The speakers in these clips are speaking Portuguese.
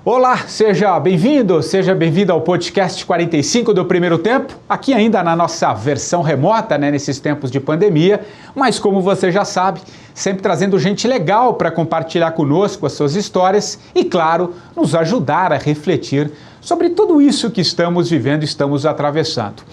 Olá, seja bem-vindo ao podcast 45 do Primeiro Tempo, aqui ainda na nossa versão remota, nesses tempos de pandemia, mas como você já sabe, sempre trazendo gente legal para compartilhar conosco as suas histórias e, claro, nos ajudar a refletir sobre tudo isso que estamos vivendo e estamos atravessando.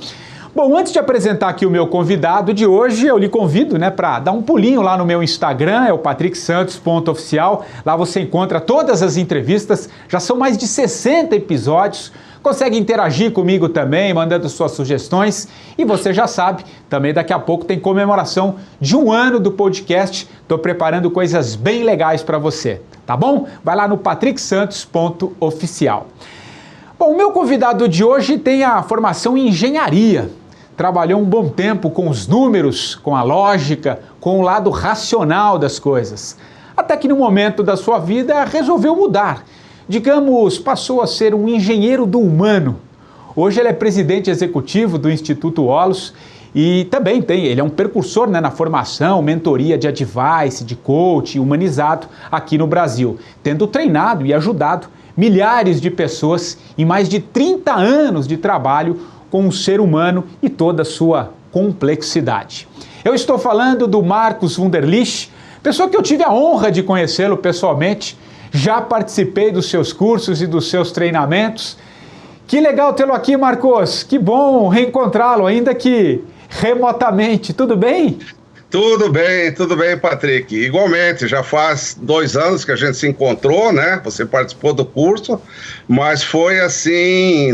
Bom, antes de apresentar aqui o meu convidado de hoje, eu lhe convido para dar um pulinho lá no meu Instagram, é o patricksantos.oficial. Lá você encontra todas as entrevistas, já são mais de 60 episódios. Consegue interagir comigo também, mandando suas sugestões. E você já sabe, também daqui a pouco tem comemoração de 1 ano do podcast. Estou preparando coisas bem legais para você, tá bom? Vai lá no patricksantos.oficial. Bom, o meu convidado de hoje tem a formação em engenharia. Trabalhou um bom tempo com os números, com a lógica, com o lado racional das coisas. Até que no momento da sua vida resolveu mudar. Digamos, passou a ser um engenheiro do humano. Hoje ele é presidente executivo do Instituto Holos e também ele é um precursor na formação, mentoria de advice, de coach humanizado aqui no Brasil, tendo treinado e ajudado milhares de pessoas em mais de 30 anos de trabalho com o ser humano e toda a sua complexidade. Eu estou falando do Marcos Wunderlich, pessoa que eu tive a honra de conhecê-lo pessoalmente, já participei dos seus cursos e dos seus treinamentos. Que legal tê-lo aqui, Marcos, que bom reencontrá-lo, ainda que remotamente, tudo bem? Tudo bem, Patrick. Igualmente, já faz 2 anos que a gente se encontrou, Você participou do curso, mas foi assim,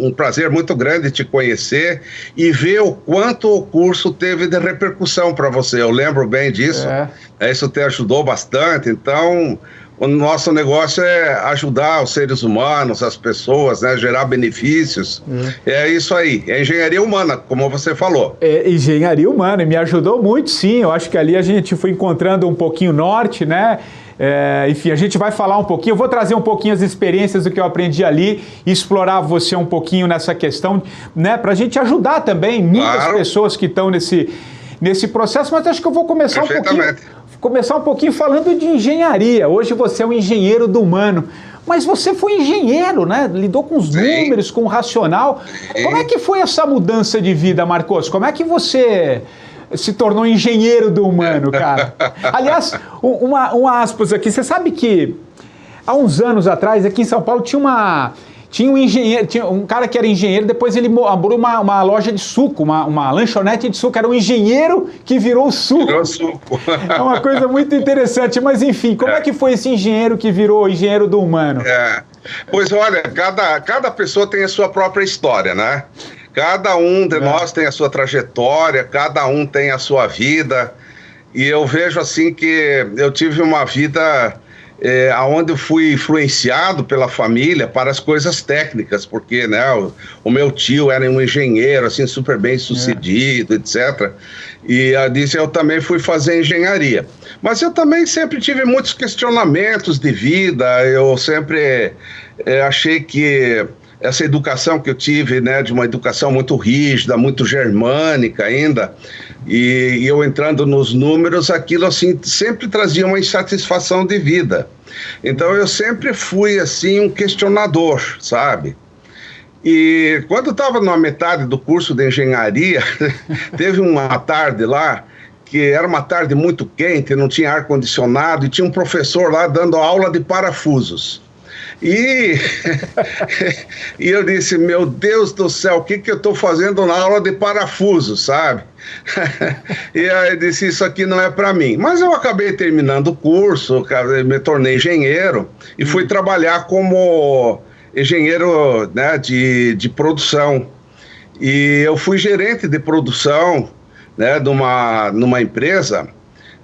um prazer muito grande te conhecer e ver o quanto o curso teve de repercussão para você. Eu lembro bem disso. Isso te ajudou bastante, então o nosso negócio é ajudar os seres humanos, as pessoas, gerar benefícios. É isso aí, é engenharia humana, como você falou. É engenharia humana, e me ajudou muito, sim. Eu acho que ali a gente foi encontrando um pouquinho norte, enfim, a gente vai falar um pouquinho, eu vou trazer um pouquinho as experiências do que eu aprendi ali e explorar você um pouquinho nessa questão, para a gente ajudar também muitas pessoas que estão nesse processo, mas acho que eu vou começar um pouquinho falando de engenharia. Hoje você é um engenheiro do humano, mas você foi engenheiro, Lidou com os números, com o racional. Como é que foi essa mudança de vida, Marcos? Como é que você se tornou engenheiro do humano, cara? Aliás, um aspas aqui, você sabe que há uns anos atrás, aqui em São Paulo, tinha um engenheiro, um cara que era engenheiro, depois ele abriu uma loja de suco, uma lanchonete de suco, era um engenheiro que virou suco. Virou suco. É uma coisa muito interessante, mas enfim, como é que foi esse engenheiro que virou engenheiro do humano? Pois olha, cada pessoa tem a sua própria história, Cada um de nós tem a sua trajetória, cada um tem a sua vida, e eu vejo assim que eu tive uma vida onde eu fui influenciado pela família para as coisas técnicas, porque o meu tio era um engenheiro assim, super bem sucedido, etc. E eu também fui fazer engenharia. Mas eu também sempre tive muitos questionamentos de vida, eu sempre achei que essa educação que eu tive, de uma educação muito rígida, muito germânica ainda, e eu entrando nos números, aquilo assim sempre trazia uma insatisfação de vida. Então eu sempre fui assim um questionador, sabe? E quando eu estava na metade do curso de engenharia, teve uma tarde lá, que era uma tarde muito quente, não tinha ar-condicionado, e tinha um professor lá dando aula de parafusos. E eu disse, meu Deus do céu, o que eu estou fazendo na aula de parafuso, sabe? E aí eu disse, isso aqui não é para mim. Mas eu acabei terminando o curso, me tornei engenheiro e fui trabalhar como engenheiro de produção. E eu fui gerente de produção numa empresa.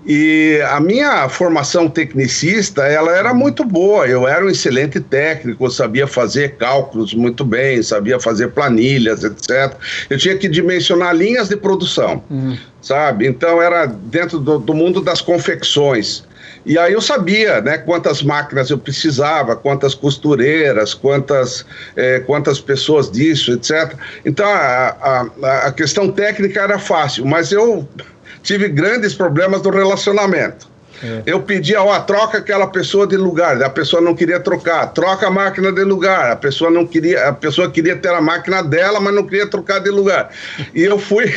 E a minha formação tecnicista, ela era muito boa, eu era um excelente técnico, eu sabia fazer cálculos muito bem, sabia fazer planilhas, etc. Eu tinha que dimensionar linhas de produção, sabe? Então era dentro do mundo das confecções. E aí eu sabia, quantas máquinas eu precisava, quantas costureiras, quantas pessoas disso, etc. Então a questão técnica era fácil, mas eu tive grandes problemas no relacionamento. Eu pedia, troca aquela pessoa de lugar, a pessoa não queria trocar, troca a máquina de lugar, a pessoa queria ter a máquina dela, mas não queria trocar de lugar. E eu fui,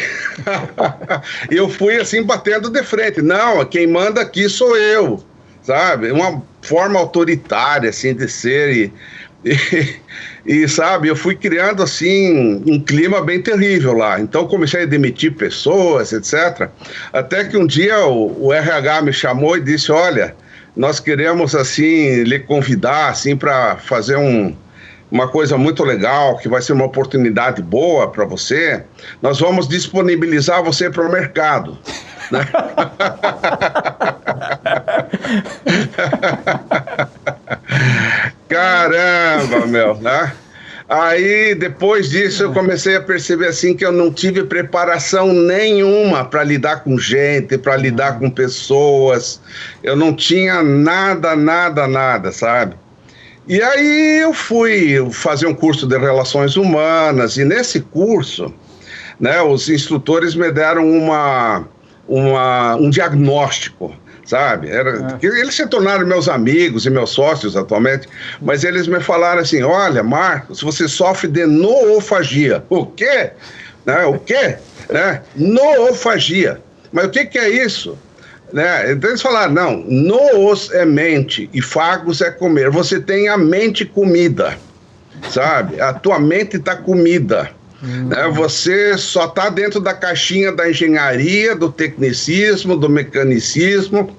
eu fui assim batendo de frente. Não, quem manda aqui sou eu, sabe? Uma forma autoritária assim de ser e sabe, eu fui criando assim um clima bem terrível lá. Então comecei a demitir pessoas, etc. Até que um dia o RH me chamou e disse: olha, nós queremos assim lhe convidar assim para fazer uma coisa muito legal, que vai ser uma oportunidade boa para você. Nós vamos disponibilizar você para o mercado. Né? Caramba, meu, né? Aí, depois disso, eu comecei a perceber assim que eu não tive preparação nenhuma para lidar com gente, para lidar com pessoas. Eu não tinha nada, sabe? E aí eu fui fazer um curso de Relações Humanas, e nesse curso, né, os instrutores me deram um diagnóstico, sabe? Eles se tornaram meus amigos e meus sócios atualmente, mas eles me falaram assim: olha, Marcos, você sofre de noofagia. O quê? Né? O quê? Né? Noofagia. Mas o que é isso? Né? Então eles falaram: não, noos é mente e fagos é comer. Você tem a mente comida, sabe? A tua mente está comida. Você só está dentro da caixinha da engenharia, do tecnicismo, do mecanicismo.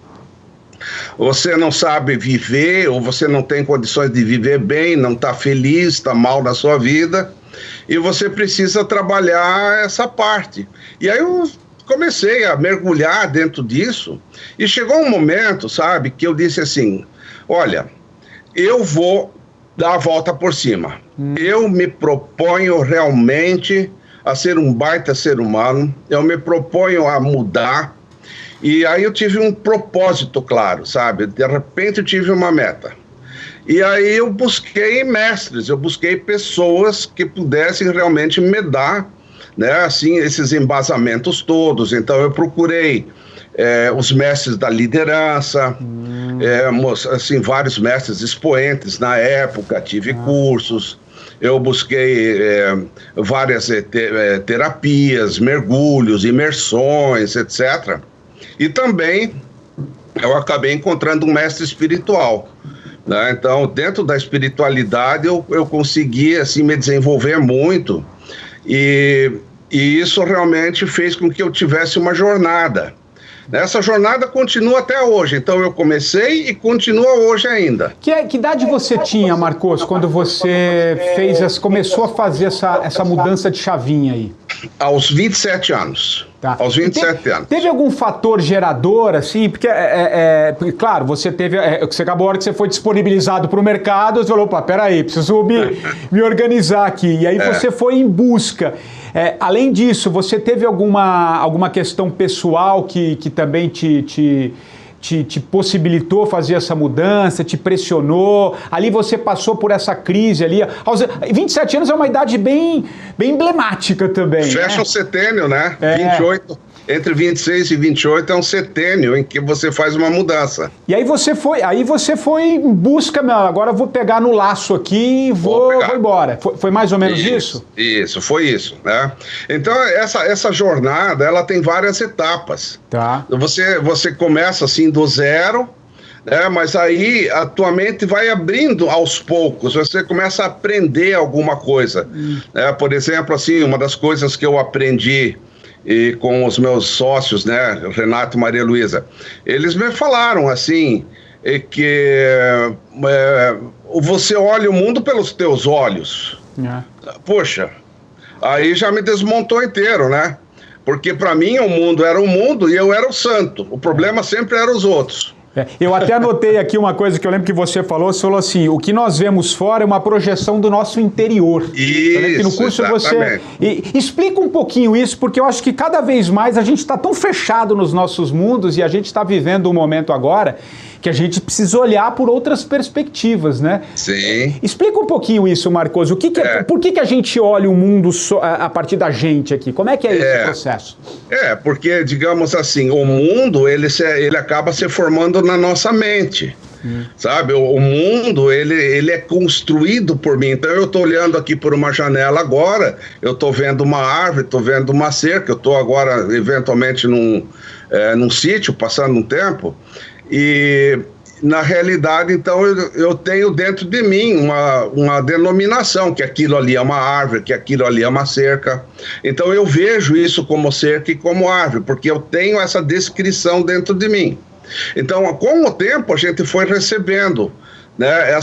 Você não sabe viver, ou você não tem condições de viver bem, não está feliz, está mal na sua vida, e você precisa trabalhar essa parte. E aí eu comecei a mergulhar dentro disso, e chegou um momento, sabe, que eu disse assim: olha, eu vou dar a volta por cima. Eu me proponho realmente a ser um baita ser humano, eu me proponho a mudar, e aí eu tive um propósito claro, sabe? De repente eu tive uma meta. E aí eu busquei mestres, eu busquei pessoas que pudessem realmente me dar, né, assim, esses embasamentos todos. Então eu procurei os mestres da liderança, assim, vários mestres expoentes na época, tive cursos, eu busquei várias terapias, mergulhos, imersões, etc. E também eu acabei encontrando um mestre espiritual, né? Então, dentro da espiritualidade, eu consegui assim, me desenvolver muito, e isso realmente fez com que eu tivesse uma jornada. Essa jornada continua até hoje, então eu comecei e continua hoje ainda. Que idade você tinha, Marcos, quando você começou a fazer essa mudança de chavinha aí? Aos 27 anos. Tá. Aos 27 anos. Teve algum fator gerador, assim? Porque, claro, você teve... você acabou a hora que você foi disponibilizado para o mercado, você falou: opa, peraí, preciso me organizar aqui. E aí você foi em busca. Além disso, você teve alguma questão pessoal que também te possibilitou fazer essa mudança, te pressionou? Ali você passou por essa crise ali. Aos 27 anos é uma idade bem emblemática também. Fecha um setênio, né? 28. Entre 26 e 28 é um setênio em que você faz uma mudança. E aí você foi em busca, agora eu vou pegar no laço aqui e vou embora. Foi mais ou menos isso? Isso, foi isso, né? Então, essa jornada, ela tem várias etapas. Tá. Você começa assim do zero, né? Mas aí a tua mente vai abrindo aos poucos, você começa a aprender alguma coisa. Né? Por exemplo, assim, uma das coisas que eu aprendi com os meus sócios, né, Renato e Maria Luísa, eles me falaram assim, que você olha o mundo pelos teus olhos. Poxa, aí já me desmontou inteiro, né? Porque para mim o mundo era o mundo e eu era o santo. O problema sempre eram os outros. Eu até anotei aqui uma coisa que eu lembro que você falou assim: o que nós vemos fora é uma projeção do nosso interior. Isso, no curso exatamente. Explica um pouquinho isso, porque eu acho que cada vez mais a gente está tão fechado nos nossos mundos, e a gente está vivendo um momento agora que a gente precisa olhar por outras perspectivas, né? Sim. Explica um pouquinho isso, Marcos. Por que a gente olha o mundo a partir da gente aqui? Como é que é esse processo? Porque, digamos assim, o mundo, ele acaba se formando na nossa mente. Sabe, o mundo, ele é construído por mim. Então eu estou olhando aqui por uma janela agora, eu estou vendo uma árvore, estou vendo uma cerca, eu estou agora eventualmente num sítio, passando um tempo, e na realidade, então, eu tenho dentro de mim uma denominação, que aquilo ali é uma árvore, que aquilo ali é uma cerca. Então eu vejo isso como cerca e como árvore, porque eu tenho essa descrição dentro de mim. Então, com o tempo, a gente foi recebendo, né,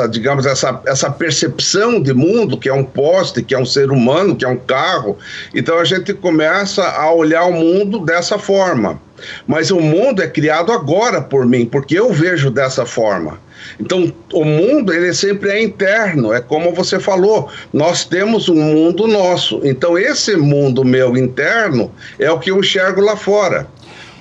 digamos, essa percepção de mundo, que é um poste, que é um ser humano, que é um carro. Então, a gente começa a olhar o mundo dessa forma. Mas o mundo é criado agora por mim, porque eu vejo dessa forma. Então, o mundo, ele sempre é interno, é como você falou, nós temos um mundo nosso. Então, esse mundo meu interno é o que eu enxergo lá fora.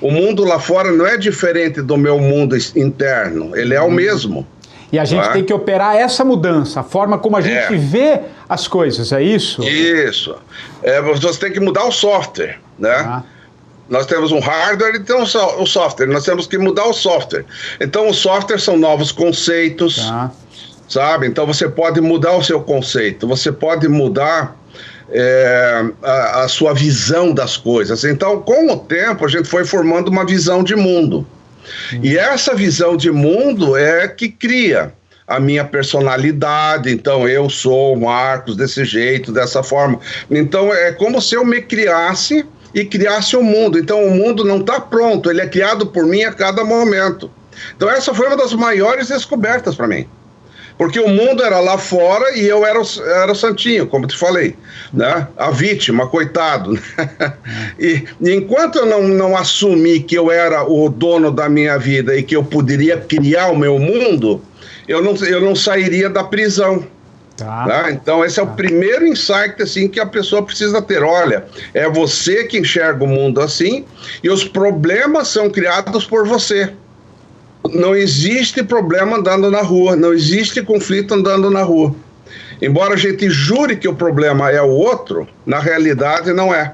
O mundo lá fora não é diferente do meu mundo interno, ele é o mesmo. E a gente tem que operar essa mudança, a forma como a gente vê as coisas, é isso? Isso. Você tem que mudar o software, né? Nós temos um hardware e temos o software, nós temos que mudar o software. Então, o software são novos conceitos, sabe? Então, você pode mudar o seu conceito, você pode mudar a sua visão das coisas. Então, com o tempo, a gente foi formando uma visão de mundo. E essa visão de mundo é que cria a minha personalidade. Então, eu sou o Marcos desse jeito, dessa forma. Então, é como se eu me criasse e criasse o mundo. Então, o mundo não está pronto, ele é criado por mim a cada momento. Então, essa foi uma das maiores descobertas para mim. Porque o mundo era lá fora e eu era o santinho, como te falei, né? A vítima, coitado. E enquanto eu não assumi que eu era o dono da minha vida e que eu poderia criar o meu mundo, eu não sairia da prisão. Né? Então esse é o primeiro insight assim, que a pessoa precisa ter. Olha, é você que enxerga o mundo assim e os problemas são criados por você. Não existe problema andando na rua, não existe conflito andando na rua. Embora a gente jure que o problema é o outro, na realidade não é,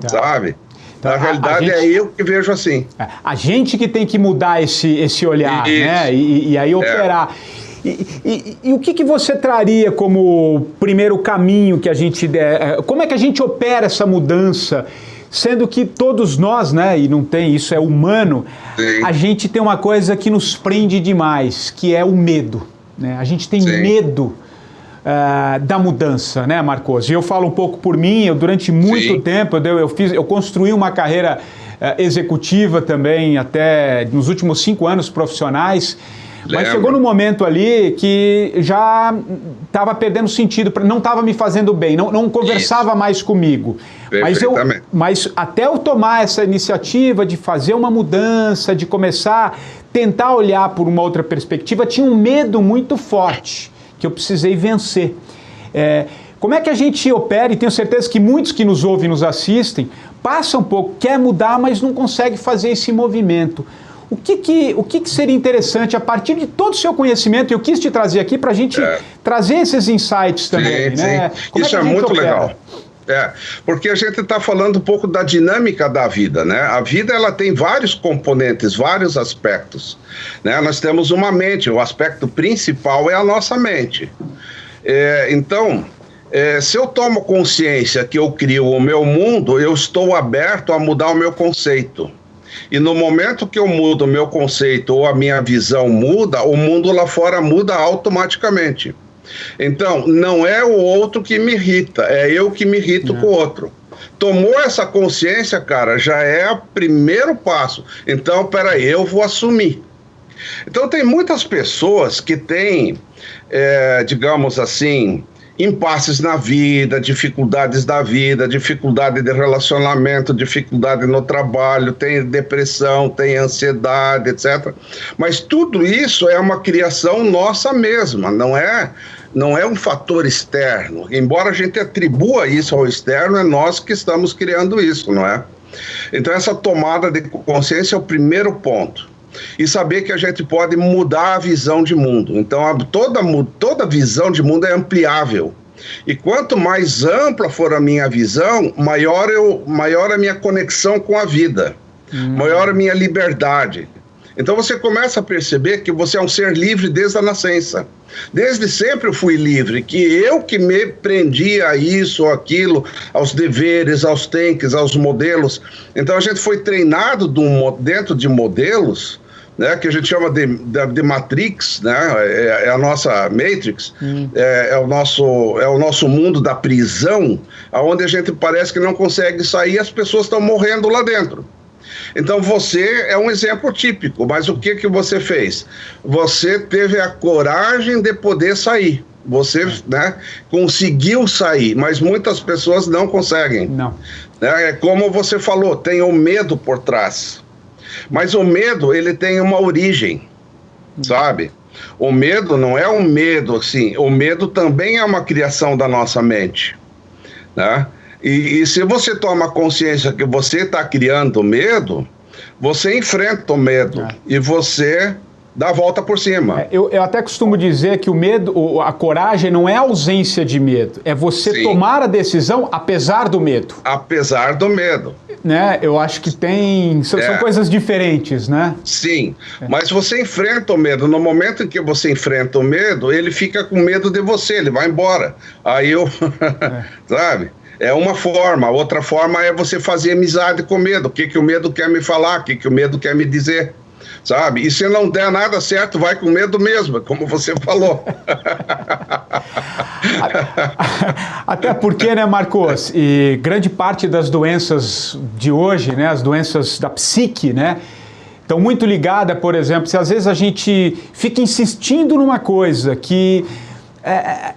sabe? Então, na realidade é eu que vejo assim. A gente que tem que mudar esse olhar, né? E aí operar. E o que você traria como primeiro caminho que a gente... como é que a gente opera essa mudança? Sendo que todos nós, né, e não tem, isso é humano, a gente tem uma coisa que nos prende demais, que é o medo, né? A gente tem medo da mudança, né, Marcos? E eu falo um pouco por mim, eu durante muito tempo, eu construí uma carreira executiva também, até nos últimos 5 anos profissionais, mas chegou num momento ali que já estava perdendo sentido, não estava me fazendo bem, não conversava mais comigo. Mas até eu tomar essa iniciativa de fazer uma mudança, de começar a tentar olhar por uma outra perspectiva, tinha um medo muito forte que eu precisei vencer. Como é que a gente opera, e tenho certeza que muitos que nos ouvem e nos assistem, passa um pouco, quer mudar, mas não consegue fazer esse movimento. O que seria interessante, a partir de todo o seu conhecimento, eu quis te trazer aqui para a gente trazer esses insights também, né? Isso é muito legal. Porque a gente está falando um pouco da dinâmica da vida, né? A vida, ela tem vários componentes, vários aspectos, né? Nós temos uma mente, o aspecto principal é a nossa mente. Então, se eu tomo consciência que eu crio o meu mundo, eu estou aberto a mudar o meu conceito. E no momento que eu mudo o meu conceito ou a minha visão muda, o mundo lá fora muda automaticamente. Então, não é o outro que me irrita, é eu que me irrito com o outro. Tomou essa consciência, cara, já é o primeiro passo. Então, peraí, eu vou assumir. Então, tem muitas pessoas que têm, digamos assim, impasses na vida, dificuldades da vida, dificuldade de relacionamento, dificuldade no trabalho, tem depressão, tem ansiedade, etc. Mas tudo isso é uma criação nossa mesma, não é um fator externo. Embora a gente atribua isso ao externo, é nós que estamos criando isso, não é? Então essa tomada de consciência é o primeiro ponto. e saber que a gente pode mudar a visão de mundo. Então, toda visão de mundo é ampliável. E quanto mais ampla for a minha visão, maior a minha conexão com a vida, maior a minha liberdade. Então você começa a perceber que você é um ser livre desde a nascença. Desde sempre eu fui livre, que eu que me prendia a isso ou aquilo, aos deveres, aos tanques, aos modelos. Então a gente foi treinado dentro de modelos, né, que a gente chama de Matrix, né, é a nossa Matrix, é o nosso mundo da prisão, onde a gente parece que não consegue sair, as pessoas estão morrendo lá dentro. Então você é um exemplo típico, mas o que você fez? Você teve a coragem de poder sair. Você, né, conseguiu sair, mas muitas pessoas não conseguem. Não. É como você falou, tem o medo por trás. Mas o medo, ele tem uma origem, sabe? O medo não é um medo assim, o medo também é uma criação da nossa mente, né? E se você toma consciência que você está criando medo, você enfrenta o medo e você dá a volta por cima. Eu até costumo dizer que o medo, a coragem não é a ausência de medo, é você tomar a decisão apesar do medo. Apesar do medo. Né? Eu acho que são coisas diferentes, né? Sim, mas você enfrenta o medo. No momento em que você enfrenta o medo, ele fica com medo de você, ele vai embora. Aí sabe? É uma forma. Outra forma é você fazer amizade com o medo. O que o medo quer me falar? O que o medo quer me dizer? Sabe? E se não der nada certo, vai com medo mesmo, como você falou. Até porque, né, Marcos, e grande parte das doenças de hoje, né, as doenças da psique, né, estão muito ligadas, por exemplo, se às vezes a gente fica insistindo numa coisa que...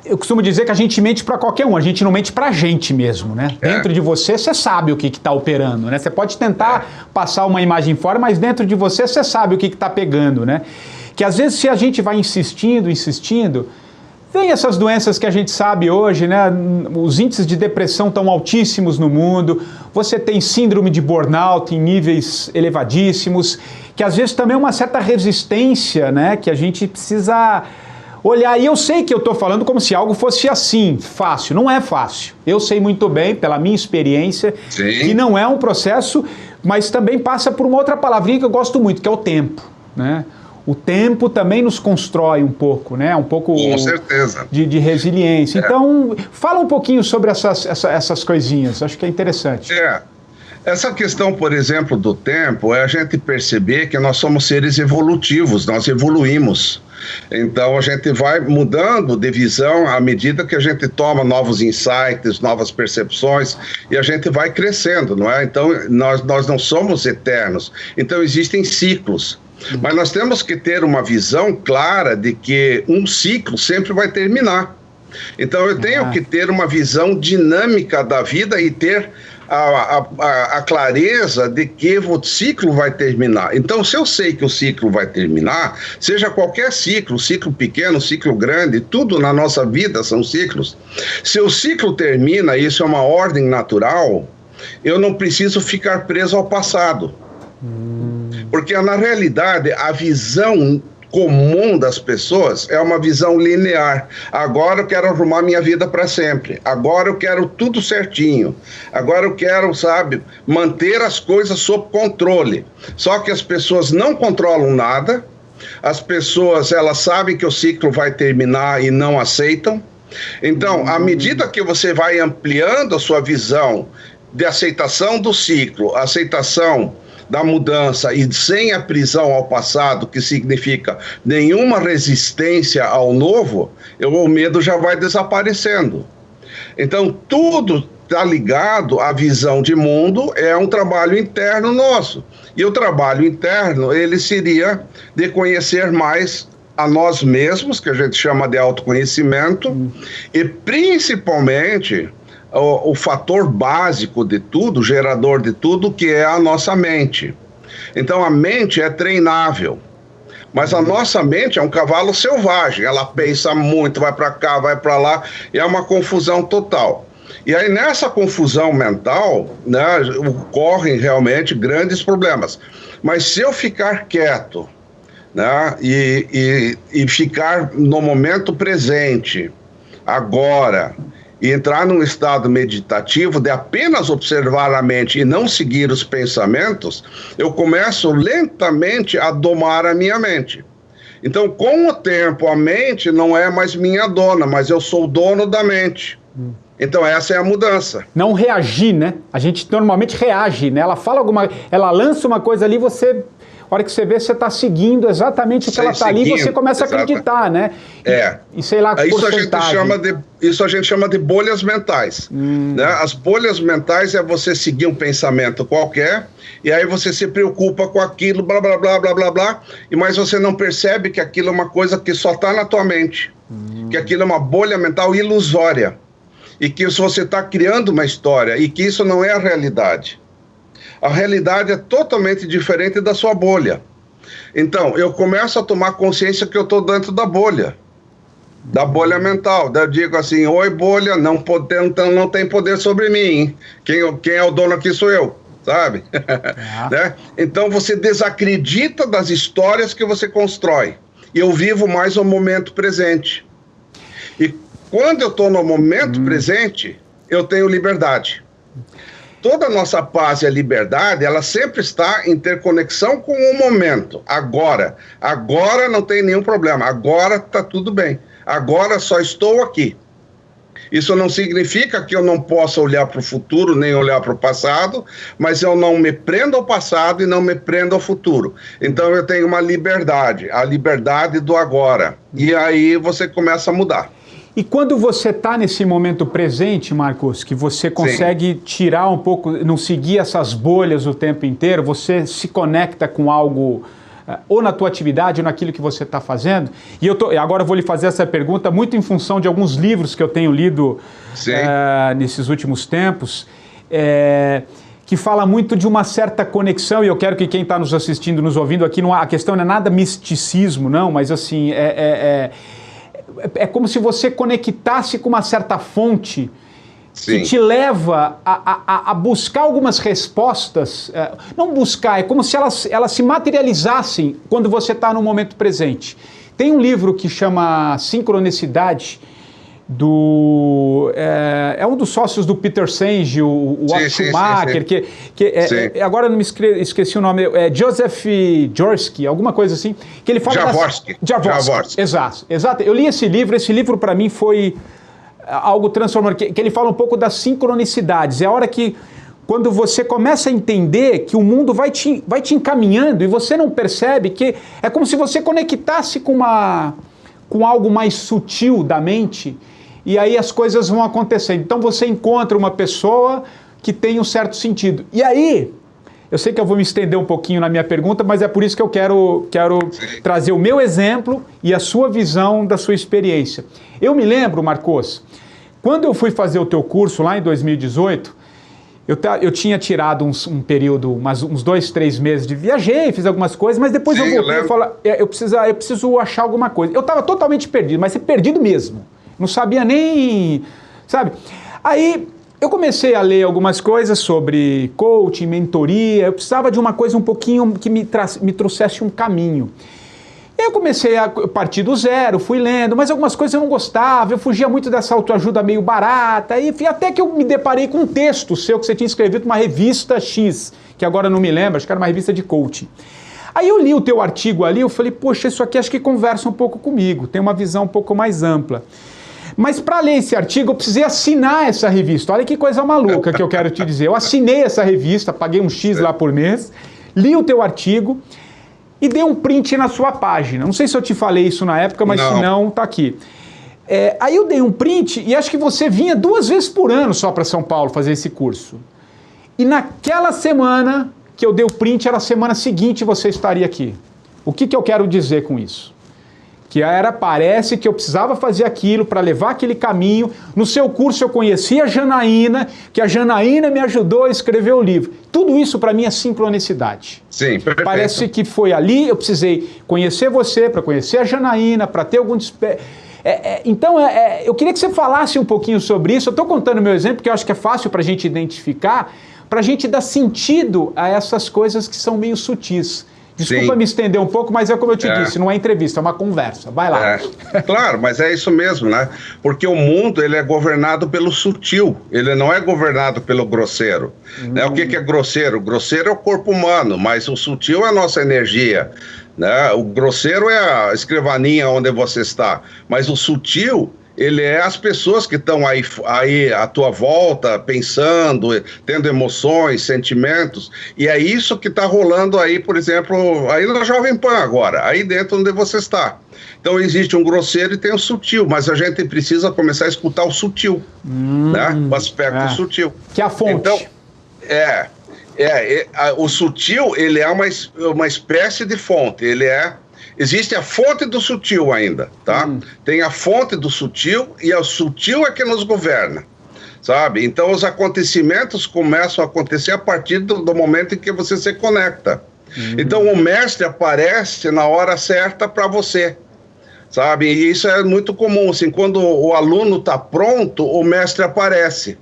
eu costumo dizer que a gente mente para qualquer um, a gente não mente para a gente mesmo, né? Dentro de você sabe o que está operando, né? Você pode tentar passar uma imagem fora, mas dentro de você sabe o que está pegando, né? Que às vezes se a gente vai insistindo, vem essas doenças que a gente sabe hoje, né? Os índices de depressão estão altíssimos no mundo, você tem síndrome de burnout em níveis elevadíssimos, que às vezes também é uma certa resistência, né? Que a gente precisa... olhar, e eu sei que eu estou falando como se algo fosse assim, fácil. Não é fácil. Eu sei muito bem, pela minha experiência, que não é um processo, mas também passa por uma outra palavrinha que eu gosto muito, que é o tempo, né? O tempo também nos constrói um pouco, né? Um pouco com certeza. De resiliência. Então, fala um pouquinho sobre essas coisinhas, acho que é interessante. Essa questão, por exemplo, do tempo, é a gente perceber que nós somos seres evolutivos, nós evoluímos. Então a gente vai mudando de visão à medida que a gente toma novos insights, novas percepções, e a gente vai crescendo, não é? Então nós não somos eternos, então existem ciclos. Mas nós temos que ter uma visão clara de que um ciclo sempre vai terminar. Então eu tenho que ter uma visão dinâmica da vida e ter a clareza de que o ciclo vai terminar. Então, se eu sei que o ciclo vai terminar, seja qualquer ciclo pequeno, ciclo grande, tudo na nossa vida são ciclos. Se o ciclo termina, isso é uma ordem natural, eu não preciso ficar preso ao passado. Porque, na realidade, a visão comum das pessoas é uma visão linear. Agora eu quero arrumar minha vida para sempre. Agora eu quero tudo certinho. Agora eu quero, sabe, manter as coisas sob controle. Só que as pessoas não controlam nada. As pessoas, elas sabem que o ciclo vai terminar e não aceitam. Então, à medida que você vai ampliando a sua visão de aceitação do ciclo, aceitação da mudança e sem a prisão ao passado, que significa nenhuma resistência ao novo, o medo já vai desaparecendo. Então, tudo está ligado à visão de mundo, é um trabalho interno nosso. E o trabalho interno, ele seria de conhecer mais a nós mesmos, que a gente chama de autoconhecimento, e principalmente o fator básico de tudo, gerador de tudo, que é a nossa mente. Então a mente é treinável, mas a nossa mente é um cavalo selvagem, ela pensa muito, vai para cá, vai para lá, e é uma confusão total. E aí nessa confusão mental, né, ocorrem realmente grandes problemas. Mas se eu ficar quieto, né, e ficar no momento presente, agora, e entrar num estado meditativo de apenas observar a mente e não seguir os pensamentos, eu começo lentamente a domar a minha mente. Então, com o tempo, a mente não é mais minha dona, mas eu sou o dono da mente. Então, essa é a mudança. Não reagir, né? A gente normalmente reage, né? Ela fala ela lança uma coisa ali, a hora que você vê, você está seguindo exatamente o que ela está ali e você começa a acreditar, né? E sei lá que isso a gente chama de bolhas mentais. Né? As bolhas mentais é você seguir um pensamento qualquer e aí você se preocupa com aquilo, blá, blá, blá, blá, blá, blá, mas você não percebe que aquilo é uma coisa que só está na tua mente, que aquilo é uma bolha mental ilusória e que se você está criando uma história e que isso não é a realidade. A realidade é totalmente diferente da sua bolha. Então, eu começo a tomar consciência que eu estou dentro da bolha mental. Eu digo assim, oi bolha, não tem poder sobre mim. Quem é o dono aqui sou eu, sabe? Né? Então, você desacredita das histórias que você constrói. E eu vivo mais o momento presente. E quando eu estou no momento presente, eu tenho liberdade. Toda a nossa paz e a liberdade, ela sempre está em ter conexão com o momento. Agora não tem nenhum problema. Agora está tudo bem. Agora só estou aqui. Isso não significa que eu não possa olhar para o futuro, nem olhar para o passado, mas eu não me prendo ao passado e não me prendo ao futuro. Então eu tenho uma liberdade, a liberdade do agora. E aí você começa a mudar. E quando você está nesse momento presente, Marcos, que você consegue tirar um pouco, não seguir essas bolhas o tempo inteiro, você se conecta com algo, ou na tua atividade, ou naquilo que você está fazendo. E agora eu vou lhe fazer essa pergunta muito em função de alguns livros que eu tenho lido nesses últimos tempos, que fala muito de uma certa conexão, e eu quero que quem está nos assistindo, nos ouvindo aqui, a questão não é nada misticismo, não, mas assim, é como se você conectasse com uma certa fonte que te leva a buscar algumas respostas. Não buscar, é como se elas se materializassem quando você está no momento presente. Tem um livro que chama Sincronicidade, é um dos sócios do Peter Senge, o Otto Schumacher, agora eu não me esqueci o nome, Joseph Jaworski, alguma coisa assim, que ele fala Jaworski. Exato. Eu li esse livro para mim foi algo transformador, que ele fala um pouco das sincronicidades. É a hora que, quando você começa a entender que o mundo vai te encaminhando e você não percebe, que é como se você conectasse com algo mais sutil da mente, e aí as coisas vão acontecendo. Então você encontra uma pessoa que tem um certo sentido. E aí, eu sei que eu vou me estender um pouquinho na minha pergunta, mas é por isso que eu quero trazer o meu exemplo e a sua visão da sua experiência. Eu me lembro, Marcos, quando eu fui fazer o teu curso lá em 2018, eu tinha tirado um período, uns 2, 3 meses de viajei, fiz algumas coisas, mas depois eu voltei e falei, eu preciso achar alguma coisa. Eu estava totalmente perdido, mas perdido mesmo. Não sabia nem, sabe? Aí eu comecei a ler algumas coisas sobre coaching, mentoria, eu precisava de uma coisa um pouquinho que me trouxesse um caminho. Eu comecei a partir do zero, fui lendo, mas algumas coisas eu não gostava, eu fugia muito dessa autoajuda meio barata, e até que eu me deparei com um texto seu que você tinha escrevido numa revista X, que agora não me lembro, acho que era uma revista de coaching. Aí eu li o teu artigo ali, eu falei, poxa, isso aqui acho que conversa um pouco comigo, tem uma visão um pouco mais ampla. Mas para ler esse artigo eu precisei assinar essa revista, olha que coisa maluca que eu quero te dizer. Eu assinei essa revista, paguei um X lá por mês, li o teu artigo, e dei um print na sua página. Não sei se eu te falei isso na época, mas se não, tá aqui. Aí eu dei um print e acho que você vinha 2 vezes por ano só para São Paulo fazer esse curso. E naquela semana que eu dei o print, era a semana seguinte você estaria aqui. O que eu quero dizer com isso? Que parece que eu precisava fazer aquilo para levar aquele caminho. No seu curso eu conheci a Janaína, que a Janaína me ajudou a escrever o livro. Tudo isso para mim é sincronicidade. Sim, perfeito. Parece que foi ali, eu precisei conhecer você, para conhecer a Janaína, para ter algum... Então, eu queria que você falasse um pouquinho sobre isso. Eu estou contando meu exemplo, porque eu acho que é fácil para a gente identificar, para a gente dar sentido a essas coisas que são meio sutis. Desculpa me estender um pouco, mas é como eu te disse, não é entrevista, é uma conversa. Vai lá. Claro, mas é isso mesmo, né? Porque o mundo, ele é governado pelo sutil, ele não é governado pelo grosseiro. Né? O que é grosseiro? O grosseiro é o corpo humano, mas o sutil é a nossa energia. Né? O grosseiro é a escrivaninha onde você está, mas o sutil, ele é as pessoas que estão aí à tua volta, pensando, tendo emoções, sentimentos, e é isso que está rolando aí, por exemplo, aí na Jovem Pan agora, aí dentro onde você está. Então existe um grosseiro e tem um sutil, mas a gente precisa começar a escutar o sutil, né? O aspecto sutil. Que é a fonte. Então, o sutil, ele é uma espécie de fonte, existe a fonte do sutil ainda, tá? Tem a fonte do sutil e o sutil é que nos governa, sabe? Então os acontecimentos começam a acontecer a partir do momento em que você se conecta. Então o mestre aparece na hora certa para você, sabe? E isso é muito comum, assim, quando o aluno está pronto, o mestre aparece.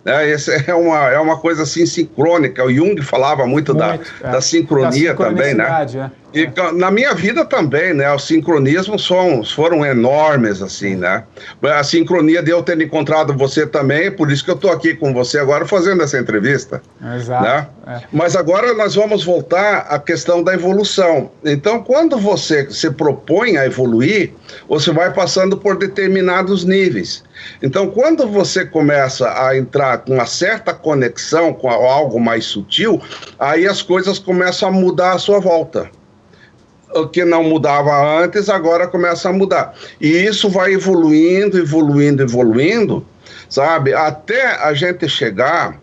Essa é uma coisa assim sincrônica. O Jung falava muito da sincronia também, né? E na minha vida também, né? Os sincronismos foram enormes, assim, né? A sincronia de eu ter encontrado você também, por isso que eu estou aqui com você agora fazendo essa entrevista. Exato. Né? Mas agora nós vamos voltar à questão da evolução. Então, quando você se propõe a evoluir, você vai passando por determinados níveis. Então, quando você começa a entrar com uma certa conexão com algo mais sutil, aí as coisas começam a mudar à sua volta. O que não mudava antes, agora começa a mudar. E isso vai evoluindo, sabe? Até a gente chegar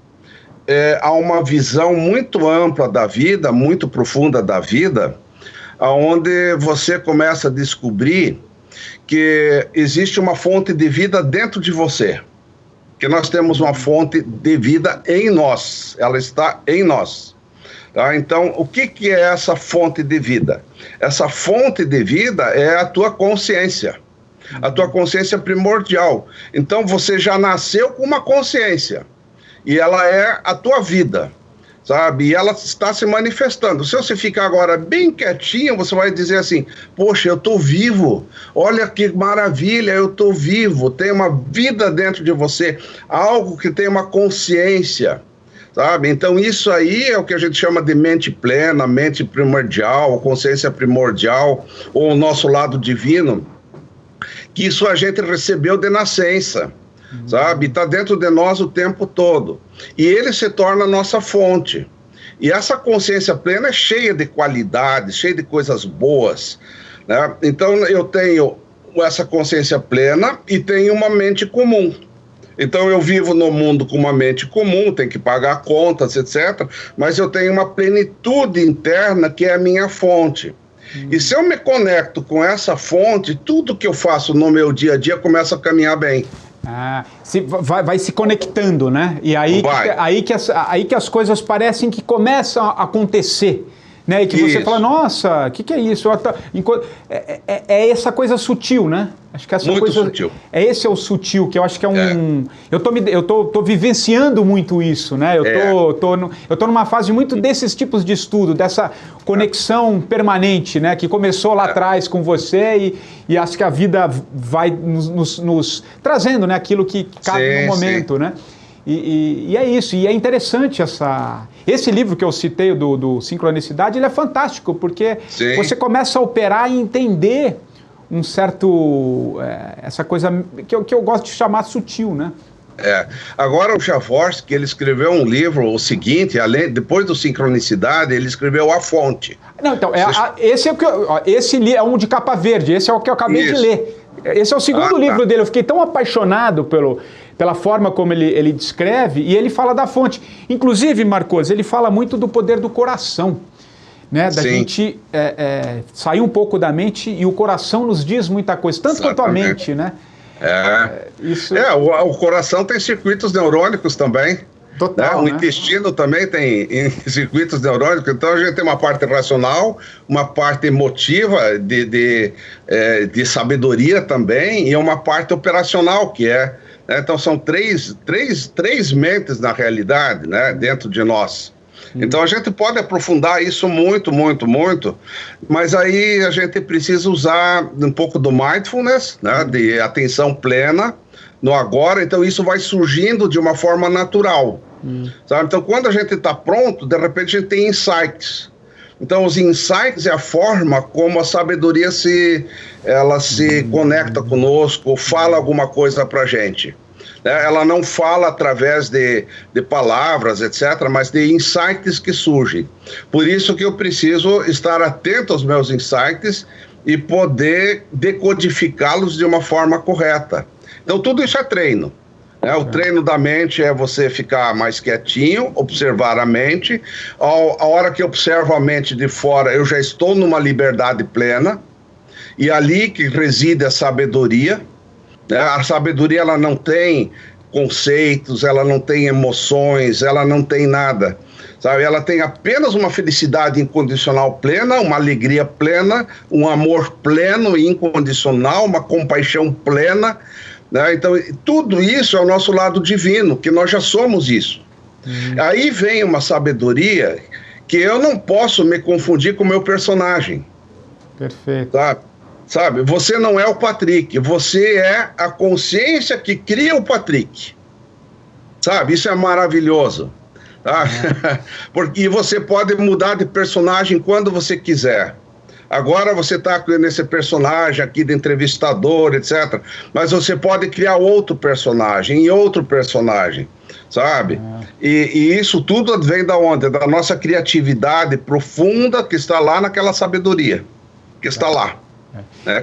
a uma visão muito ampla da vida, muito profunda da vida, onde você começa a descobrir que existe uma fonte de vida dentro de você. Que nós temos uma fonte de vida em nós. Ela está em nós. Tá? Então, o que é essa fonte de vida? Essa fonte de vida é a tua consciência. A tua consciência primordial. Então, você já nasceu com uma consciência. E ela é a tua vida. Sabe? E ela está se manifestando. Se você ficar agora bem quietinho, você vai dizer assim, poxa, eu estou vivo. Olha que maravilha, eu estou vivo. Tem uma vida dentro de você. Algo que tem uma consciência. Sabe? Então isso aí é o que a gente chama de mente plena, mente primordial, consciência primordial, ou o nosso lado divino, que isso a gente recebeu de nascença, sabe? Está dentro de nós o tempo todo. E ele se torna a nossa fonte. E essa consciência plena é cheia de qualidades, cheia de coisas boas, né? Então eu tenho essa consciência plena e tenho uma mente comum. Então eu vivo no mundo com uma mente comum, tenho que pagar contas, etc. Mas eu tenho uma plenitude interna que é a minha fonte. E se eu me conecto com essa fonte, tudo que eu faço no meu dia a dia começa a caminhar bem. Vai se conectando, né? E aí que as coisas parecem que começam a acontecer. Né? E que você fala, nossa, o que é isso? É essa coisa sutil, né? Acho que essa muito coisa sutil. Esse é o sutil, que eu acho que é um... Eu tô vivenciando muito isso, né? Eu tô numa fase muito desses tipos de estudo, dessa conexão permanente, né? Que começou lá atrás com você e acho que a vida vai nos trazendo, né? Aquilo que cabe no momento, né? E é isso, e é interessante esse livro que eu citei, do Sincronicidade, ele é fantástico, porque você começa a operar e entender um certo, essa coisa que eu gosto de chamar sutil, né? Agora o Chavorsky, ele escreveu um livro, o seguinte, depois do Sincronicidade, ele escreveu A Fonte. Não, então, esse é um de capa verde, esse é o que eu acabei de ler. Esse é o segundo livro dele, eu fiquei tão apaixonado pela forma como ele descreve, e ele fala da fonte. Inclusive, Marcos, ele fala muito do poder do coração, né? Da gente sair um pouco da mente, e o coração nos diz muita coisa, tanto quanto a mente, né? O coração tem circuitos neurônicos também. Total, O né? intestino também tem circuitos neurônicos, então a gente tem uma parte racional, uma parte emotiva de sabedoria também, e uma parte operacional, que é... Então são três mentes na realidade, né, dentro de nós. Então a gente pode aprofundar isso muito, mas aí a gente precisa usar um pouco do mindfulness, né, de atenção plena no agora, então isso vai surgindo de uma forma natural, sabe? Então quando a gente está pronto, de repente a gente tem insights. Então os insights é a forma como a sabedoria se conecta conosco, fala alguma coisa para a gente. Ela não fala através de palavras, etc., mas de insights que surgem. Por isso que eu preciso estar atento aos meus insights e poder decodificá-los de uma forma correta. Então, tudo isso é treino. O treino da mente é você ficar mais quietinho, observar a mente. A hora que eu observo a mente de fora, eu já estou numa liberdade plena. E ali que reside a sabedoria. A sabedoria, ela não tem conceitos, ela não tem emoções, ela não tem nada, sabe? Ela tem apenas uma felicidade incondicional plena, uma alegria plena, um amor pleno e incondicional, uma compaixão plena, né? Então, tudo isso é o nosso lado divino, que nós já somos isso. Aí vem uma sabedoria que eu não posso me confundir com o meu personagem. Perfeito. Sabe, você não é o Patrick, você é a consciência que cria o Patrick. Sabe, isso é maravilhoso. Porque você pode mudar de personagem quando você quiser. Agora você está nesse personagem aqui de entrevistador, etc. Mas você pode criar outro personagem e outro personagem, sabe? E isso tudo vem da onde? Da nossa criatividade profunda que está lá naquela sabedoria, que está lá.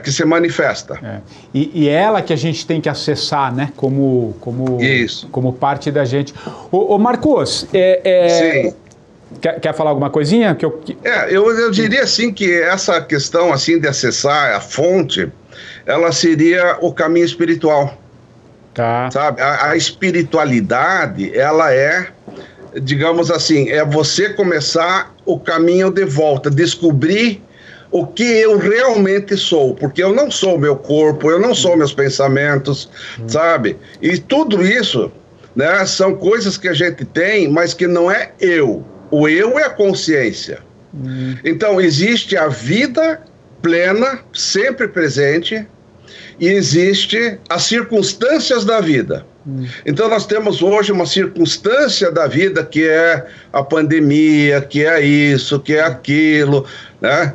Que se manifesta. E ela que a gente tem que acessar, né? Como parte da gente. Ô Marcos, Sim. Quer falar alguma coisinha? Eu diria assim que essa questão assim de acessar a fonte, ela seria o caminho espiritual. Sabe? A espiritualidade, ela é, digamos assim, é você começar o caminho de volta, descobrir o que eu realmente sou, porque eu não sou meu corpo, eu não sou meus pensamentos, sabe? E tudo isso, né, são coisas que a gente tem, mas que não é eu. O eu é a consciência. Então, existe a vida plena, sempre presente, e existe as circunstâncias da vida. Então, nós temos hoje uma circunstância da vida que é a pandemia, que é isso, que é aquilo, né?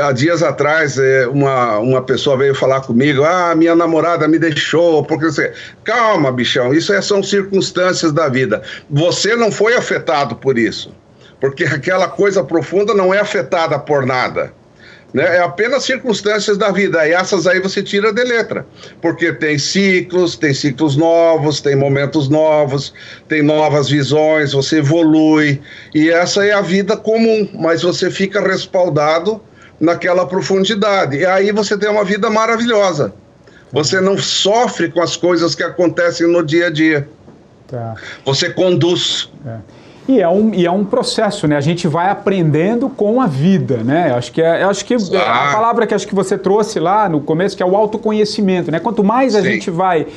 Há dias atrás, uma pessoa veio falar comigo, minha namorada me deixou, porque você... Calma, bichão, isso são circunstâncias da vida. Você não foi afetado por isso, porque aquela coisa profunda não é afetada por nada, né? É apenas circunstâncias da vida, e essas aí você tira de letra, porque tem ciclos novos, tem momentos novos, tem novas visões, você evolui, e essa é a vida comum, mas você fica respaldado naquela profundidade, e aí você tem uma vida maravilhosa. Você não sofre com as coisas que acontecem no dia a dia. Você conduz. E é um processo, né? A gente vai aprendendo com a vida, né? Eu acho que a palavra que acho que você trouxe lá no começo, que é o autoconhecimento, né? Quanto mais a gente vai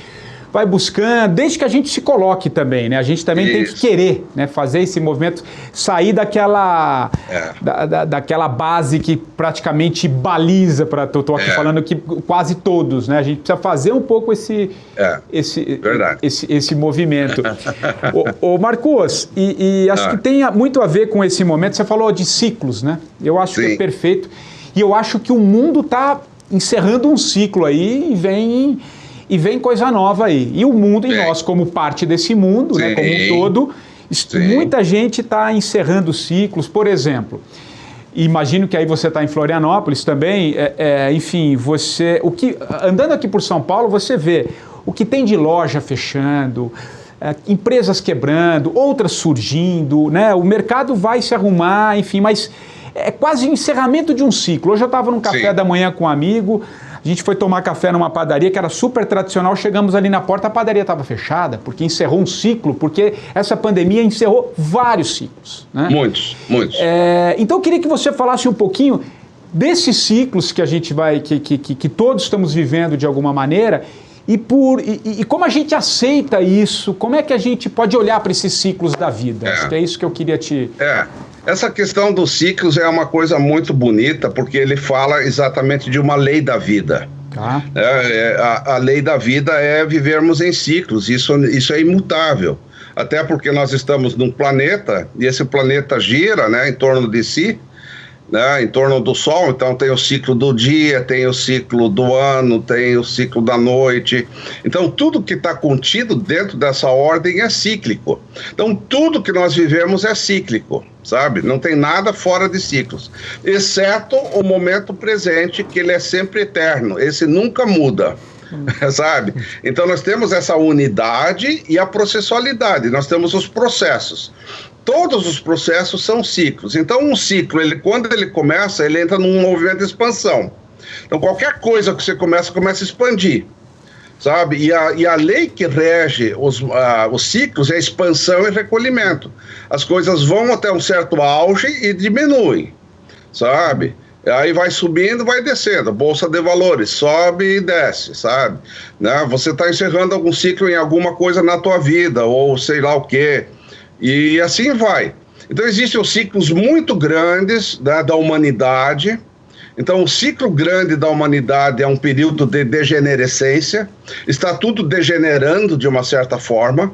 buscando, desde que a gente se coloque também, né? A gente também tem que querer, né? Fazer esse movimento, sair daquela base que praticamente baliza, estou aqui falando que quase todos, né? A gente precisa fazer um pouco esse movimento. Ô Marcos, e acho que tem muito a ver com esse momento, você falou de ciclos, né? Eu acho que é perfeito, e eu acho que o mundo está encerrando um ciclo aí e vem coisa nova aí. E o mundo, e nós como parte desse mundo, né, como um todo, muita gente está encerrando ciclos. Por exemplo, imagino que aí você está em Florianópolis também, enfim, andando aqui por São Paulo, você vê o que tem de loja fechando, empresas quebrando, outras surgindo, né? O mercado vai se arrumar, enfim, mas é quase o encerramento de um ciclo. Hoje eu estava num café da manhã com um amigo, A gente foi tomar café numa padaria que era super tradicional, chegamos ali na porta, a padaria estava fechada, porque encerrou um ciclo, porque essa pandemia encerrou vários ciclos, né? Muitos. Então eu queria que você falasse um pouquinho desses ciclos que a gente que todos estamos vivendo de alguma maneira, e como a gente aceita isso, como é que a gente pode olhar para esses ciclos da vida? Acho que é isso que eu queria te... Essa questão dos ciclos é uma coisa muito bonita, porque ele fala exatamente de uma lei da vida. Tá. A lei da vida é vivermos em ciclos, isso é imutável. Até porque nós estamos num planeta, e esse planeta gira, né, em torno de si, né, em torno do Sol. Então tem o ciclo do dia, tem o ciclo do ano, tem o ciclo da noite. Então tudo que está contido dentro dessa ordem é cíclico. Então tudo que nós vivemos é cíclico, sabe? Não tem nada fora de ciclos, exceto o momento presente, que ele é sempre eterno, esse nunca muda. Sabe? Então nós temos essa unidade e a processualidade, nós temos os processos. Todos os processos são ciclos. Então um ciclo, quando ele começa, ele entra num movimento de expansão. Então qualquer coisa que você começa a expandir, sabe? E a lei que rege os ciclos é expansão e recolhimento. As coisas vão até um certo auge e diminuem, sabe? Aí vai subindo, vai descendo, bolsa de valores, sobe e desce, sabe? Né? Você está encerrando algum ciclo em alguma coisa na tua vida, ou sei lá o quê, e assim vai. Então existem os ciclos muito grandes, né, da humanidade. Então o ciclo grande da humanidade é um período de degenerescência, está tudo degenerando de uma certa forma,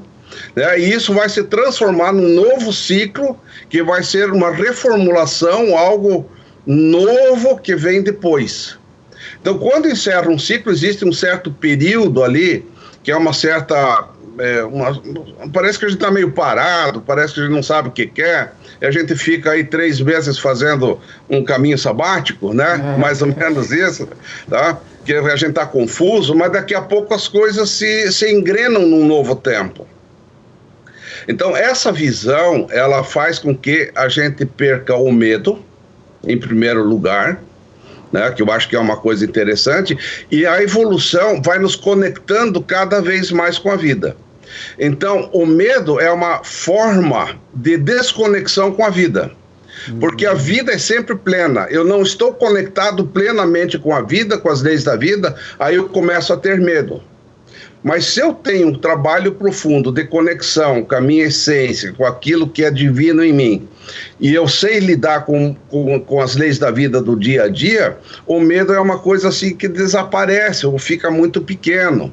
né? E isso vai se transformar num novo ciclo, que vai ser uma reformulação, algo novo que vem depois. Então, quando encerra um ciclo, existe um certo período ali, que é uma certa... parece que a gente está meio parado, parece que a gente não sabe o que quer, e a gente fica aí 3 meses fazendo um caminho sabático, né? Mais ou menos isso, tá? Que a gente está confuso, mas daqui a pouco as coisas se engrenam num novo tempo. Então, essa visão, ela faz com que a gente perca o medo, em primeiro lugar, né, que eu acho que é uma coisa interessante, e a evolução vai nos conectando cada vez mais com a vida. Então, o medo é uma forma de desconexão com a vida, porque a vida é sempre plena. Eu não estou conectado plenamente com a vida, com as leis da vida, aí eu começo a ter medo. Mas se eu tenho um trabalho profundo de conexão com a minha essência, com aquilo que é divino em mim, e eu sei lidar com as leis da vida do dia a dia, o medo é uma coisa assim que desaparece ou fica muito pequeno,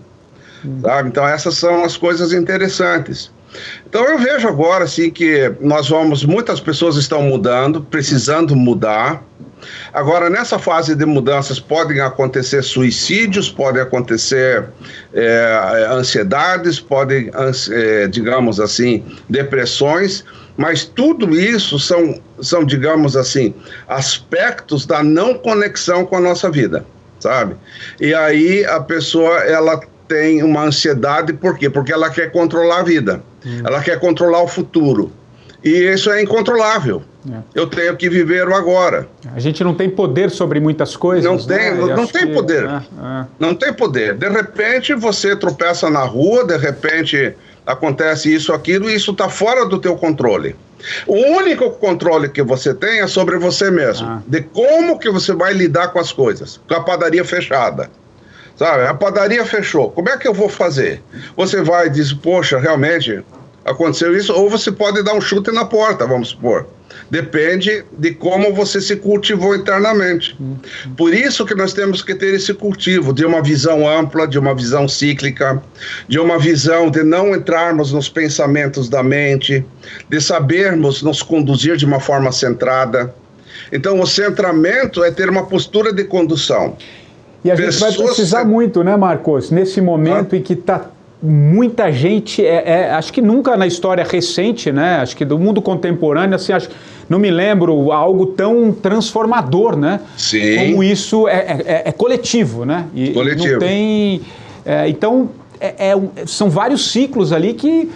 sabe? Então essas são as coisas interessantes. Então eu vejo agora assim que muitas pessoas estão mudando, precisando mudar. Agora, nessa fase de mudanças, podem acontecer suicídios, podem acontecer ansiedades, podem, digamos assim, depressões, mas tudo isso são, digamos assim, aspectos da não conexão com a nossa vida, sabe? E aí a pessoa, ela tem uma ansiedade, por quê? Porque ela quer controlar a vida, ela quer controlar o futuro, e isso é incontrolável. Eu tenho que viver o agora. A gente não tem poder sobre muitas coisas. Não tem poder. Não tem poder. De repente você tropeça na rua, de repente acontece isso, aquilo, e isso está fora do teu controle. O único controle que você tem é sobre você mesmo, de como que você vai lidar com as coisas, com a padaria fechada. Sabe, a padaria fechou, como é que eu vou fazer? Você vai e diz, poxa, realmente aconteceu isso, ou você pode dar um chute na porta, vamos supor. Depende de como você se cultivou internamente. Por isso que nós temos que ter esse cultivo de uma visão ampla, de uma visão cíclica, de uma visão de não entrarmos nos pensamentos da mente, de sabermos nos conduzir de uma forma centrada. Então o centramento é ter uma postura de condução. E a gente vai precisar muito, né, Marcos, nesse momento em que está muita gente, acho que nunca na história recente, né, acho que do mundo contemporâneo, assim, não me lembro algo tão transformador, né? Sim. Como isso é coletivo, né? E coletivo. Não tem, então, são vários ciclos ali que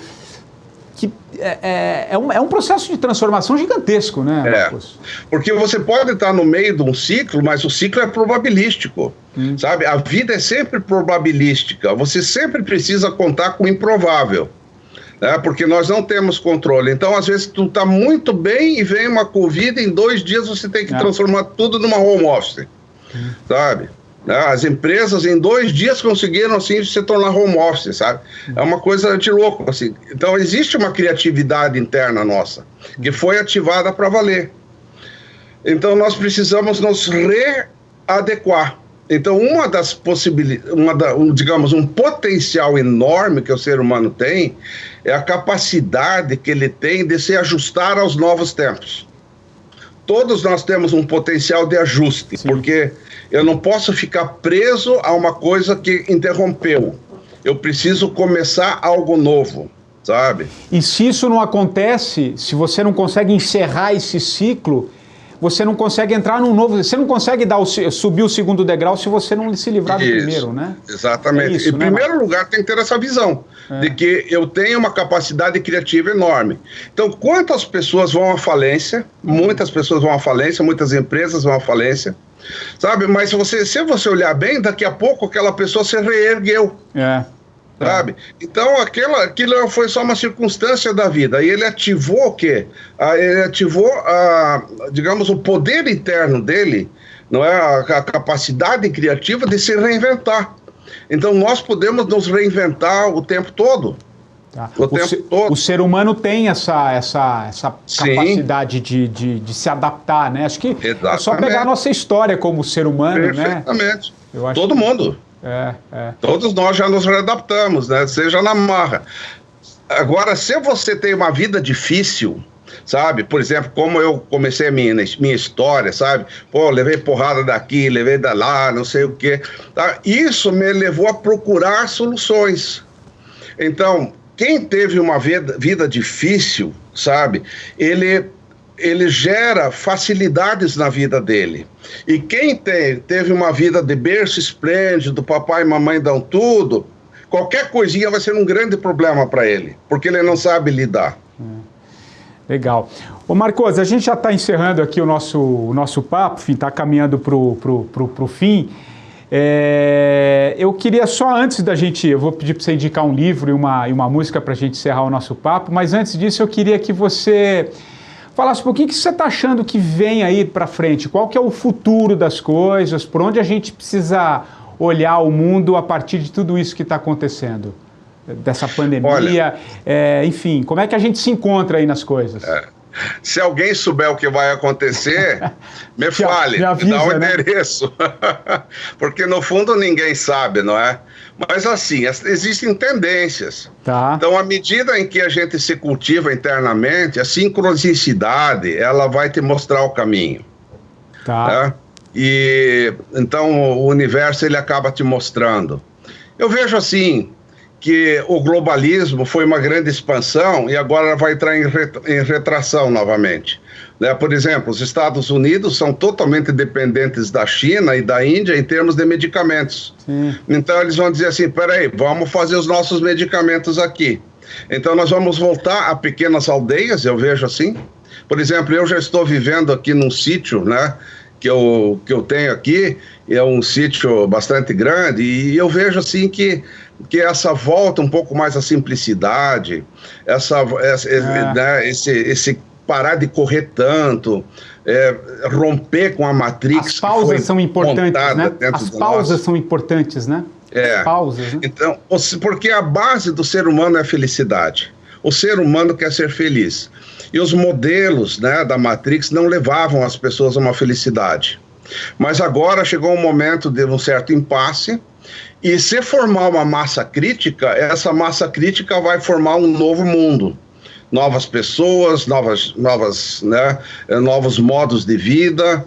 que é um processo de transformação gigantesco, né, Marcos? Porque você pode estar no meio de um ciclo, mas o ciclo é probabilístico, sabe? A vida é sempre probabilística, você sempre precisa contar com o improvável, né? Porque nós não temos controle. Então, às vezes, tu está muito bem e vem uma Covid, em 2 dias você tem que transformar tudo numa home office, sabe? As empresas em 2 dias conseguiram assim se tornar home office, sabe? É uma coisa de louco, assim. Então existe uma criatividade interna nossa que foi ativada para valer. Então nós precisamos nos readequar. Então uma das possibilidades, digamos, um potencial enorme que o ser humano tem é a capacidade que ele tem de se ajustar aos novos tempos. Todos nós temos um potencial de ajuste, porque eu não posso ficar preso a uma coisa que interrompeu. Eu preciso começar algo novo, sabe? E se isso não acontece, se você não consegue encerrar esse ciclo, você não consegue entrar num novo... Você não consegue subir o segundo degrau se você não se livrar do primeiro, né? Exatamente. Em primeiro lugar, tem que ter essa visão de que eu tenho uma capacidade criativa enorme. Então, quantas pessoas vão à falência? Muitas pessoas vão à falência, muitas empresas vão à falência, sabe? Mas se você olhar bem, daqui a pouco aquela pessoa se reergueu. Sabe? Então aquilo foi só uma circunstância da vida. E ele ativou o quê? Ele ativou, digamos, o poder interno dele, não é? A capacidade criativa de se reinventar. Então nós podemos nos reinventar o tempo todo. O ser humano tem essa capacidade de se adaptar, né? Acho que é só pegar a nossa história como ser humano, perfeitamente, né? Todo mundo. Todos nós já nos readaptamos, né? Seja na marra. Agora, se você tem uma vida difícil, sabe? Por exemplo, como eu comecei a minha história, sabe? Pô, levei porrada daqui, levei da lá, não sei o quê. Tá? Isso me levou a procurar soluções. Então, quem teve uma vida difícil, sabe? Ele gera facilidades na vida dele. E quem teve uma vida de berço esplêndido, papai e mamãe dão tudo, qualquer coisinha vai ser um grande problema para ele, porque ele não sabe lidar. Legal. Ô Marcos, a gente já está encerrando aqui o nosso papo, está caminhando para o fim. Eu queria só antes da gente, eu vou pedir para você indicar um livro e uma música para a gente encerrar o nosso papo, mas antes disso eu queria que você falasse um pouquinho o que você está achando que vem aí para frente, qual que é o futuro das coisas, por onde a gente precisa olhar o mundo a partir de tudo isso que está acontecendo, dessa pandemia, enfim, como é que a gente se encontra aí nas coisas? Se alguém souber o que vai acontecer, me fale, me dá o endereço, porque no fundo ninguém sabe, não é? Mas assim, existem tendências. Então, à medida em que a gente se cultiva internamente, a sincronicidade, ela vai te mostrar o caminho. Né? E então o universo ele acaba te mostrando. Eu vejo assim que o globalismo foi uma grande expansão e agora vai entrar em retração novamente. Né? Por exemplo, os Estados Unidos são totalmente dependentes da China e da Índia em termos de medicamentos. Então eles vão dizer assim, peraí, vamos fazer os nossos medicamentos aqui. Então nós vamos voltar a pequenas aldeias, eu vejo assim. Por exemplo, eu já estou vivendo aqui num sítio, né, que eu tenho aqui, é um sítio bastante grande, e eu vejo assim que essa volta um pouco mais à simplicidade, né, esse parar de correr tanto, romper com a Matrix. As pausas são importantes, né? As pausas são importantes, né? As pausas, né? Então, porque a base do ser humano é a felicidade. O ser humano quer ser feliz. E os modelos, né, da Matrix não levavam as pessoas a uma felicidade. Mas agora chegou um momento de um certo impasse, e se formar uma massa crítica, essa massa crítica vai formar um novo mundo. Novas pessoas, né, novos modos de vida.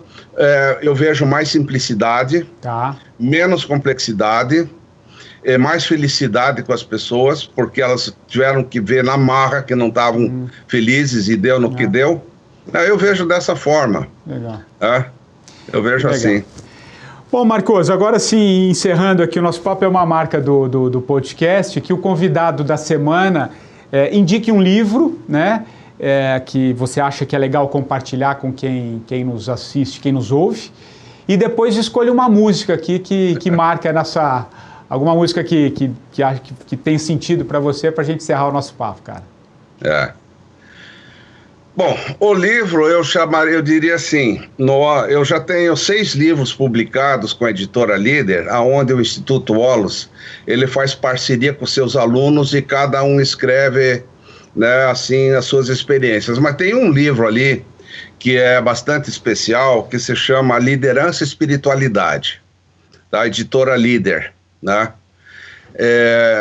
Eu vejo mais simplicidade, menos complexidade, mais felicidade com as pessoas, porque elas tiveram que ver na marra que não estavam felizes e deu no que deu. Eu vejo dessa forma. Legal. Eu vejo assim. Bom, Marcos, agora sim, encerrando aqui, o nosso papo é uma marca do podcast, que o convidado da semana indique um livro, né? Que você acha que é legal compartilhar com quem nos assiste, quem nos ouve. E depois escolha uma música aqui que marca nessa... Alguma música que tem sentido para você, para a gente encerrar o nosso papo, cara. Bom, o livro eu diria assim, eu já tenho 6 livros publicados com a editora Líder, aonde o Instituto Holos, ele faz parceria com seus alunos e cada um escreve, né, assim, as suas experiências. Mas tem um livro ali que é bastante especial, que se chama Liderança e Espiritualidade, da editora Líder, né?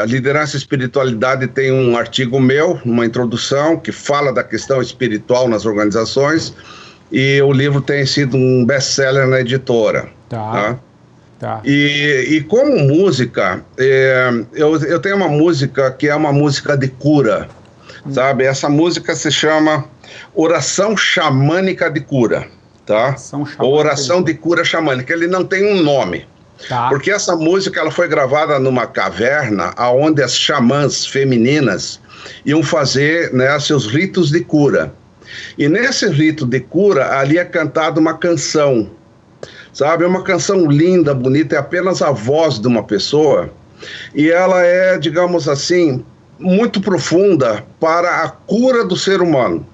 Liderança e Espiritualidade tem um artigo meu, uma introdução, que fala da questão espiritual nas organizações, e o livro tem sido um best-seller na editora. Tá. E como música, eu tenho uma música que é uma música de cura, sabe? Essa música se chama Oração Xamânica de Cura, tá? Oração de Cura Xamânica. Ele não tem um nome. Tá. Porque essa música ela foi gravada numa caverna onde as xamãs femininas iam fazer, né, seus ritos de cura. E nesse rito de cura, ali é cantada uma canção, sabe? É uma canção linda, bonita, é apenas a voz de uma pessoa. E ela é, digamos assim, muito profunda para a cura do ser humano.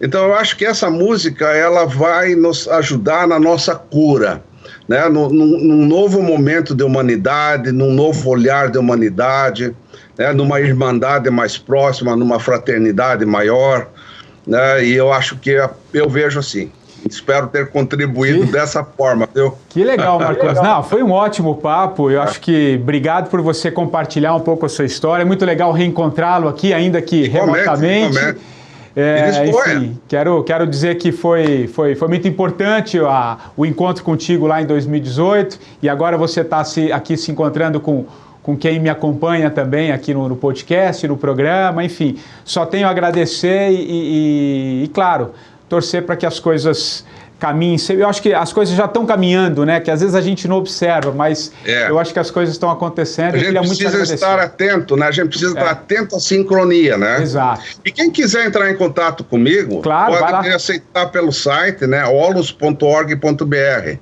Então eu acho que essa música ela vai nos ajudar na nossa cura, né, num novo momento de humanidade, num novo olhar de humanidade, né, numa irmandade mais próxima, numa fraternidade maior, né, e eu acho que eu vejo assim. Espero ter contribuído dessa forma, viu? Que legal, Marcos. Não, foi um ótimo papo. Eu acho que obrigado por você compartilhar um pouco a sua história. É muito legal reencontrá-lo aqui, ainda que remotamente. Enfim, quero dizer que foi muito importante o encontro contigo lá em 2018 e agora você está aqui se encontrando com quem me acompanha também aqui no podcast, no programa, enfim, só tenho a agradecer e claro, torcer para que as coisas caminhem. Eu acho que as coisas já estão caminhando, né? Que às vezes a gente não observa, mas eu acho que as coisas estão acontecendo. A gente precisa estar atento, né? A gente precisa estar atento à sincronia, né? Exato. E quem quiser entrar em contato comigo, claro, pode me aceitar pelo site, né? holos.org.br,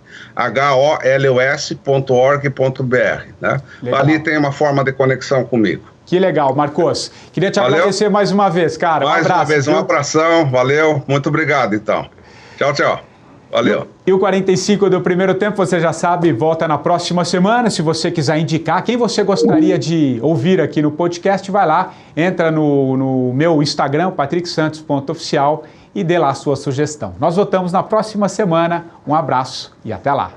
holos.org.br, né? Legal. Ali tem uma forma de conexão comigo. Que legal, Marcos. Queria te agradecer mais uma vez, cara. Mais uma vez, um abração, valeu, muito obrigado, então. Tchau, tchau. Valeu. E o 45 do primeiro tempo, você já sabe, volta na próxima semana. Se você quiser indicar quem você gostaria de ouvir aqui no podcast, vai lá, entra no meu Instagram, patricksantos.oficial, e dê lá a sua sugestão. Nós voltamos na próxima semana. Um abraço e até lá.